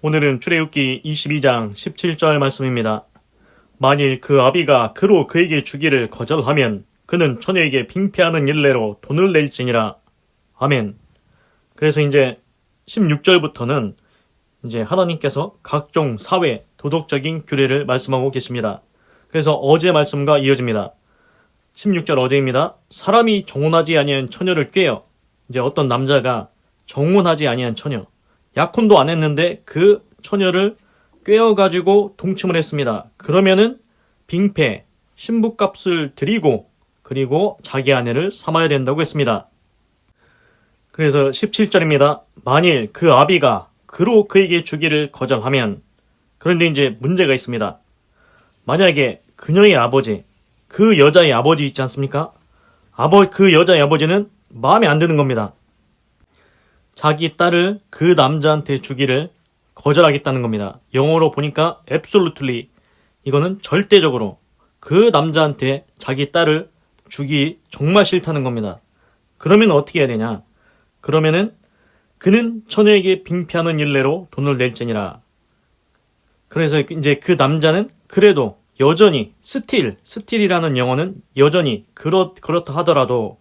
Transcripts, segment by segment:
오늘은 출애굽기 22장 17절 말씀입니다. 만일 그 아비가 그로 그에게 주기를 거절하면 그는 처녀에게 빙패하는 일례로 돈을 낼지니라. 아멘. 그래서 이제 16절부터는 이제 하나님께서 각종 사회, 도덕적인 규례를 말씀하고 계십니다. 그래서 어제 말씀과 이어집니다. 16절 어제입니다. 사람이 정혼하지 아니한 처녀를 꾀어. 이제 어떤 남자가 정혼하지 아니한 처녀, 약혼도 안 했는데 그 처녀를 꾀어가지고 동침을 했습니다. 그러면은 빙패, 신부값을 드리고 그리고 자기 아내를 삼아야 된다고 했습니다. 그래서 17절입니다. 만일 그 아비가 그로 그에게 주기를 거절하면, 그런데 이제 문제가 있습니다. 만약에 그녀의 아버지, 그 여자의 아버지 있지 않습니까? 그 여자의 아버지는 마음에 안 드는 겁니다. 자기 딸을 그 남자한테 주기를 거절하겠다는 겁니다. 영어로 보니까 absolutely, 이거는 절대적으로 그 남자한테 자기 딸을 주기 정말 싫다는 겁니다. 그러면 어떻게 해야 되냐? 그러면은 그는 처녀에게 빙패하는 일례로 돈을 낼지니라. 그래서 이제 그 남자는 그래도 여전히 스틸이라는 영어는 여전히 그렇다 하더라도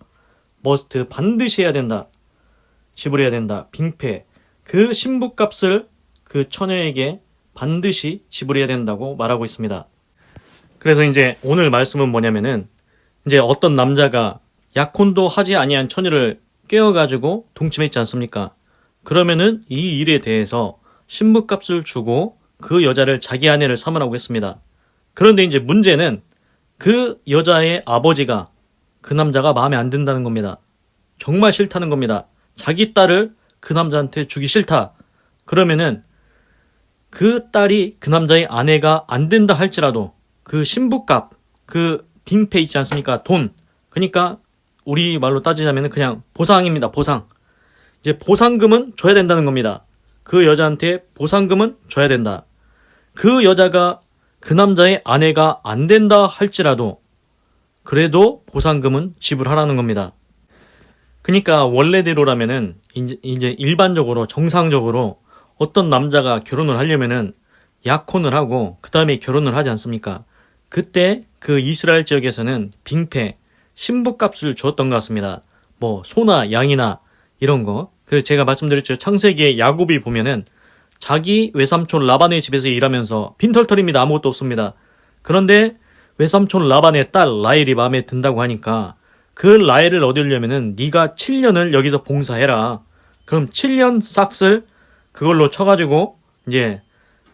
must, 반드시 해야 된다. 지불해야 된다. 빙패, 그 신부값을 그 처녀에게 반드시 지불해야 된다고 말하고 있습니다. 그래서 이제 오늘 말씀은 뭐냐면은, 이제 어떤 남자가 약혼도 하지 아니한 처녀를 꾀어가지고 동침했지 않습니까? 그러면은 이 일에 대해서 신부값을 주고 그 여자를 자기 아내를 삼으라고 했습니다. 그런데 이제 문제는 그 여자의 아버지가 그 남자가 마음에 안 든다는 겁니다. 정말 싫다는 겁니다. 자기 딸을 그 남자한테 주기 싫다. 그러면은 그 딸이 그 남자의 아내가 안 된다 할지라도 그 신부값, 그 빙패 있지 않습니까? 돈. 그러니까 우리 말로 따지자면 그냥 보상입니다. 보상. 이제 보상금은 줘야 된다는 겁니다. 그 여자한테 보상금은 줘야 된다. 그 여자가 그 남자의 아내가 안 된다 할지라도 그래도 보상금은 지불하라는 겁니다. 그러니까 원래대로라면은 이제 일반적으로 정상적으로 어떤 남자가 결혼을 하려면은 약혼을 하고 그 다음에 결혼을 하지 않습니까? 그때 그 이스라엘 지역에서는 빙패, 신부값을 주었던 것 같습니다. 뭐 소나 양이나 이런 거. 그래서 제가 말씀드렸죠. 창세기에 야곱이 보면은 자기 외삼촌 라반의 집에서 일하면서 빈털털입니다. 아무것도 없습니다. 그런데 외삼촌 라반의 딸 라헬이 마음에 든다고 하니까 그 라헬을 얻으려면은 네가 7년을 여기서 봉사해라. 그럼 7년 싹쓸 그걸로 쳐가지고 이제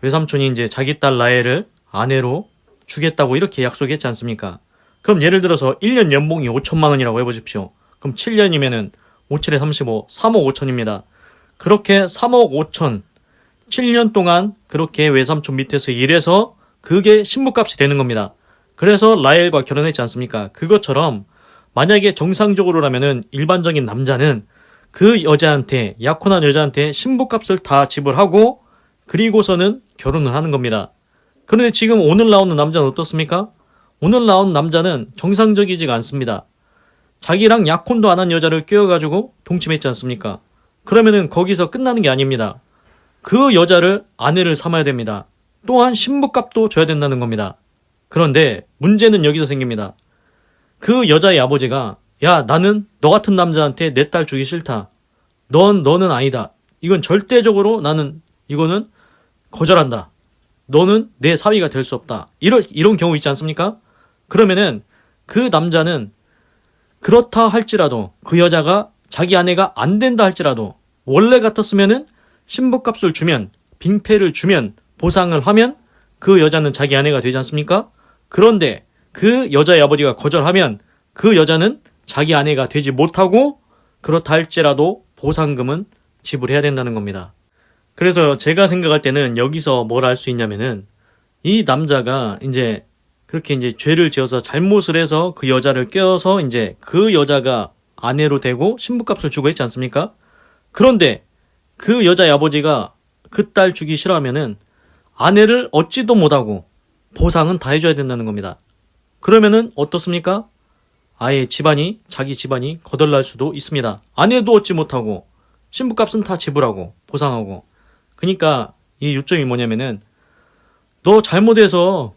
외삼촌이 이제 자기 딸 라헬을 아내로 주겠다고 이렇게 약속했지 않습니까? 그럼 예를 들어서 1년 연봉이 5천만 원이라고 해보십시오. 그럼 7년이면은 57에 35, 3억 5천입니다. 그렇게 3억 5천, 7년 동안 그렇게 외삼촌 밑에서 일해서 그게 신부값이 되는 겁니다. 그래서 라헬과 결혼했지 않습니까? 그것처럼 만약에 정상적으로라면은 일반적인 남자는 그 여자한테, 약혼한 여자한테 신부값을 다 지불하고 그리고서는 결혼을 하는 겁니다. 그런데 지금 오늘 나오는 남자는 어떻습니까? 오늘 나온 남자는 정상적이지가 않습니다. 자기랑 약혼도 안 한 여자를 꿰어가지고 동침했지 않습니까? 그러면은 거기서 끝나는 게 아닙니다. 그 여자를 아내를 삼아야 됩니다. 또한 신부값도 줘야 된다는 겁니다. 그런데 문제는 여기서 생깁니다. 그 여자의 아버지가 야, 나는 너 같은 남자한테 내 딸 주기 싫다. 너는 아니다. 이건 절대적으로 나는 이거는 거절한다. 너는 내 사위가 될 수 없다. 이런 경우 있지 않습니까? 그러면은 그 남자는 그렇다 할지라도 그 여자가 자기 아내가 안 된다 할지라도 원래 같았으면은 신부값을 주면 빙패를 주면 보상을 하면 그 여자는 자기 아내가 되지 않습니까? 그런데 그 여자의 아버지가 거절하면 그 여자는 자기 아내가 되지 못하고 그렇다 할지라도 보상금은 지불해야 된다는 겁니다. 그래서 제가 생각할 때는 여기서 뭘 알 수 있냐면은 이 남자가 이제 그렇게 이제 죄를 지어서 잘못을 해서 그 여자를 껴서 이제 그 여자가 아내로 되고 신부값을 주고 했지 않습니까? 그런데 그 여자의 아버지가 그 딸 주기 싫어하면은 아내를 얻지도 못하고 보상은 다 해줘야 된다는 겁니다. 그러면은 어떻습니까? 아예 자기 집안이 거덜날 수도 있습니다. 아내도 얻지 못하고 신부값은 다 지불하고 보상하고. 그러니까 이 요점이 뭐냐면은 너 잘못해서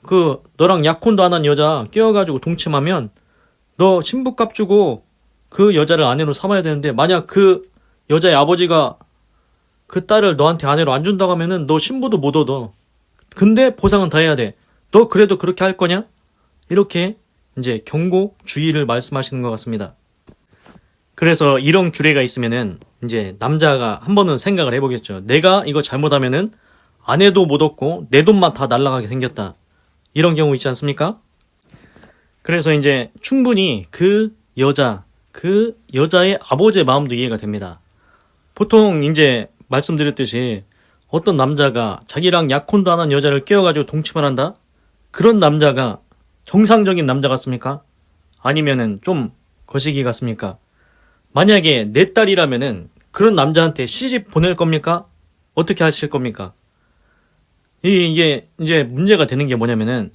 너랑 약혼도 안 한 여자 깨워가지고 동침하면 너 신부값 주고 그 여자를 아내로 삼아야 되는데 만약 그 여자의 아버지가 그 딸을 너한테 아내로 안 준다고 하면은 너 신부도 못 얻어. 근데 보상은 다 해야 돼. 너 그래도 그렇게 할 거냐? 이렇게 이제 경고, 주의를 말씀하시는 것 같습니다. 그래서 이런 규례가 있으면은 이제 남자가 한 번은 생각을 해보겠죠. 내가 이거 잘못하면은 아내도 못 얻고 내 돈만 다 날아가게 생겼다. 이런 경우 있지 않습니까? 그래서 이제 충분히 그 여자의 아버지의 마음도 이해가 됩니다. 보통 이제 말씀드렸듯이 어떤 남자가 자기랑 약혼도 안 한 여자를 깨워가지고 동침을 한다? 그런 남자가 정상적인 남자 같습니까? 아니면은 좀 거시기 같습니까? 만약에 내 딸이라면은 그런 남자한테 시집 보낼 겁니까? 어떻게 하실 겁니까? 이게 이제 문제가 되는 게 뭐냐면은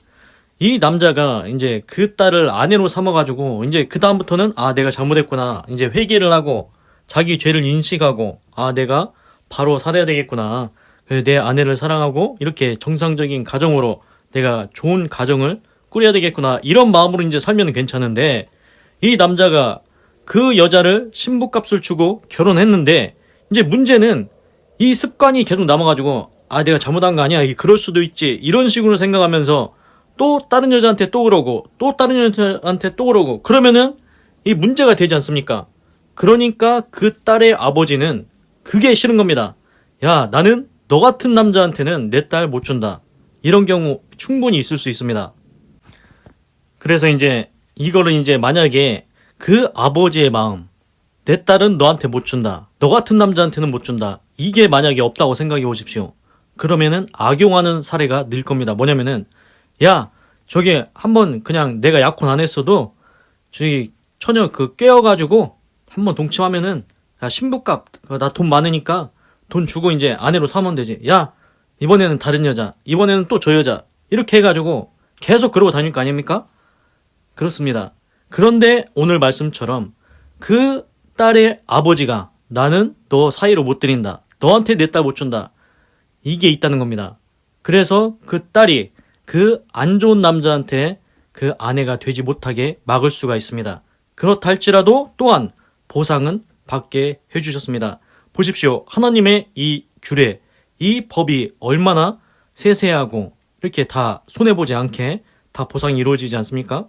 이 남자가 이제 그 딸을 아내로 삼아가지고 이제 그다음부터는 내가 잘못했구나. 이제 회개를 하고 자기 죄를 인식하고 내가 바로 살아야 되겠구나. 내 아내를 사랑하고 이렇게 정상적인 가정으로 내가 좋은 가정을 꾸려야 되겠구나. 이런 마음으로 이제 살면 괜찮은데 이 남자가 그 여자를 신부값을 주고 결혼했는데 이제 문제는 이 습관이 계속 남아가지고 내가 잘못한 거 아니야. 그럴 수도 있지. 이런 식으로 생각하면서 또 다른 여자한테 또 그러고 또 다른 여자한테 또 그러고 그러면은 이 문제가 되지 않습니까? 그러니까 그 딸의 아버지는 그게 싫은 겁니다. 야, 나는 너 같은 남자한테는 내 딸 못 준다. 이런 경우 충분히 있을 수 있습니다. 그래서 이제 이거를 이제 만약에 그 아버지의 마음, 내 딸은 너한테 못 준다. 너 같은 남자한테는 못 준다. 이게 만약에 없다고 생각해 보십시오. 그러면은 악용하는 사례가 늘 겁니다. 뭐냐면은 야, 저기 한번 그냥 내가 약혼 안 했어도 저기 처녀 깨워가지고 한번 동침하면은 야, 신부값 나 돈 많으니까 돈 주고 이제 아내로 사면 되지. 야, 이번에는 다른 여자, 이번에는 또 저 여자 이렇게 해가지고 계속 그러고 다닐 거 아닙니까? 그렇습니다. 그런데 오늘 말씀처럼 그 딸의 아버지가 나는 너 사이로 못 들인다. 너한테 내 딸 못 준다. 이게 있다는 겁니다. 그래서 그 딸이 그 안 좋은 남자한테 그 아내가 되지 못하게 막을 수가 있습니다. 그렇다 할지라도 또한 보상은 받게 해주셨습니다. 보십시오. 하나님의 이 규례, 이 법이 얼마나 세세하고 이렇게 다 손해보지 않게 다 보상이 이루어지지 않습니까?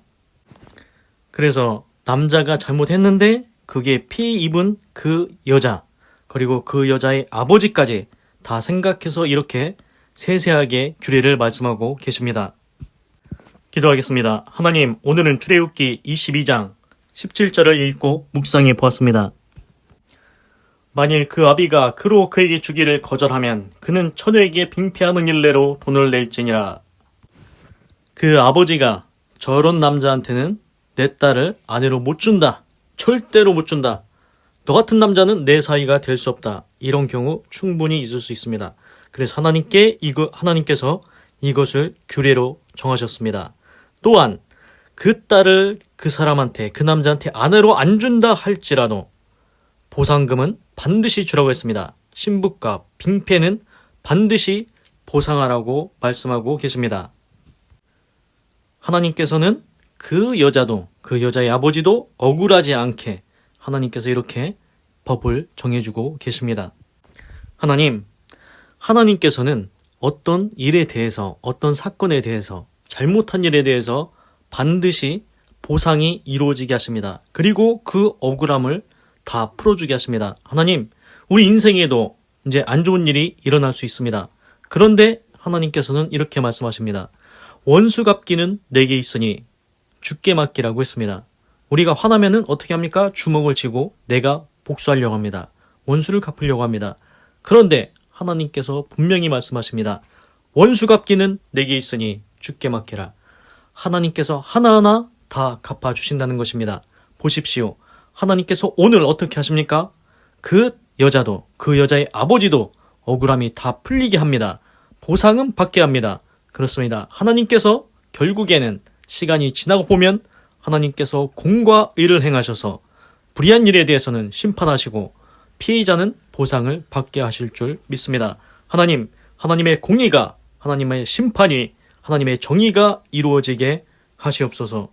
그래서 남자가 잘못했는데 그게 피해 입은 그 여자, 그리고 그 여자의 아버지까지 다 생각해서 이렇게 세세하게 규례를 말씀하고 계십니다. 기도하겠습니다. 하나님, 오늘은 출애굽기 22장 17절을 읽고 묵상해 보았습니다. 만일 그 아비가 그로 그에게 주기를 거절하면 그는 처녀에게 빙패하는 일례로 돈을 낼지니라. 그 아버지가 저런 남자한테는 내 딸을 아내로 못 준다. 절대로 못 준다. 너 같은 남자는 내 사이가 될 수 없다. 이런 경우 충분히 있을 수 있습니다. 그래서 하나님께서 이것을 규례로 정하셨습니다. 또한 그 딸을 그 사람한테, 그 남자한테 아내로 안 준다 할지라도 보상금은 반드시 주라고 했습니다. 신부값, 빙패는 반드시 보상하라고 말씀하고 계십니다. 하나님께서는 그 여자도, 그 여자의 아버지도 억울하지 않게 하나님께서 이렇게 법을 정해주고 계십니다. 하나님께서는 어떤 일에 대해서, 어떤 사건에 대해서, 잘못한 일에 대해서 반드시 보상이 이루어지게 하십니다. 그리고 그 억울함을 다 풀어주게 하십니다. 하나님, 우리 인생에도 이제 안 좋은 일이 일어날 수 있습니다. 그런데 하나님께서는 이렇게 말씀하십니다. 원수 갚기는 내게 있으니 주께 맡기라고 했습니다. 우리가 화나면은 어떻게 합니까? 주먹을 쥐고 내가 복수하려고 합니다. 원수를 갚으려고 합니다. 그런데 하나님께서 분명히 말씀하십니다. 원수 갚기는 내게 있으니 주께 맡기라. 하나님께서 하나하나 다 갚아주신다는 것입니다. 보십시오. 하나님께서 오늘 어떻게 하십니까? 그 여자도, 그 여자의 아버지도 억울함이 다 풀리게 합니다. 보상은 받게 합니다. 그렇습니다. 하나님께서 결국에는 시간이 지나고 보면 하나님께서 공과 의를 행하셔서 불의한 일에 대해서는 심판하시고 피해자는 보상을 받게 하실 줄 믿습니다. 하나님, 하나님의 공의가, 하나님의 심판이, 하나님의 정의가 이루어지게 하시옵소서.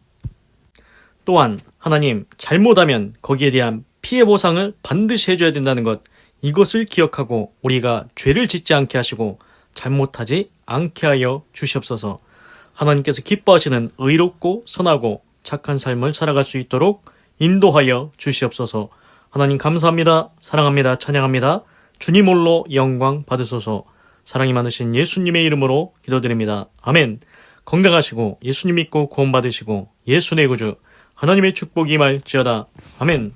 또한 하나님, 잘못하면 거기에 대한 피해 보상을 반드시 해줘야 된다는 것, 이것을 기억하고 우리가 죄를 짓지 않게 하시고 잘못하지 않게 하여 주시옵소서. 하나님께서 기뻐하시는 의롭고 선하고 착한 삶을 살아갈 수 있도록 인도하여 주시옵소서. 하나님 감사합니다. 사랑합니다. 찬양합니다. 주님 홀로 영광 받으소서. 사랑이 많으신 예수님의 이름으로 기도드립니다. 아멘. 건강하시고 예수님 믿고 구원받으시고 예수 내 구주 하나님의 축복이 임할지어다. 아멘.